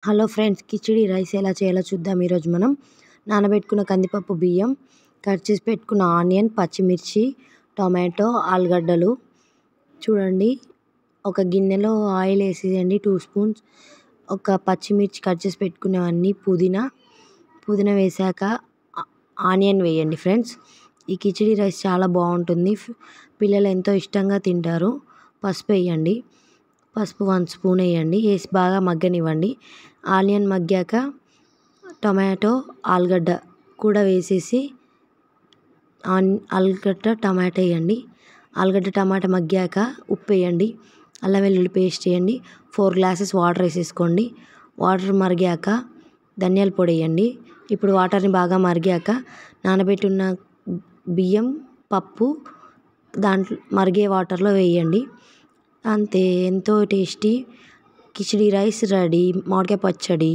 Hello friends, khichdi rice ఎలా చేయాలో చూద్దాం. ఈరోజు మనం నానబెట్టుకున్న కందిపప్పు, బియ్యం, కట్ చేసి పెట్టుకున్న ఆనియన్, పచ్చిమిర్చి, టొమాటో, ఆలుగడ్డలు. చూడండి, ఒక గిన్నెలో ఆయిల్ వేసేయండి 2 స్పూన్స్. ఒక పచ్చిమిర్చి కట్ చేసి పెట్టుకున్నవన్నీ, పుదీనా వేసాక ఆనియన్ వేయండి ఫ్రెండ్స్. ఈ కిచిడి రైస్ చాలా బాగుంటుంది, పిల్లలు ఎంతో ఇష్టంగా తింటారు. పసుపు వేయండి, పసుపు 1 స్పూన్ వేయండి, వేసి బాగా మగ్గనివ్వండి. ఆనియన్ మగ్గాక టొమాటో, ఆలుగడ్డ కూడా వేసేసి ఆలుగడ్డ టమాటా వేయండి. ఆలుగడ్డ టమాటా మగ్గాక ఉప్పు వేయండి, అల్లం వెల్లుల్లి పేస్ట్ వేయండి. 4 గ్లాసెస్ వాటర్ వేసేసుకోండి. వాటర్ మరిగాక ధనియాల పొడి వేయండి. ఇప్పుడు వాటర్ని బాగా మరిగాక నానబెట్టున్న బియ్యం, పప్పు దాంట్లో మరిగే వాటర్లో వేయండి. అంతే, ఎంతో టేస్టీ కిచిడి రైస్ రెడీ. మామిడికాయ పచ్చడి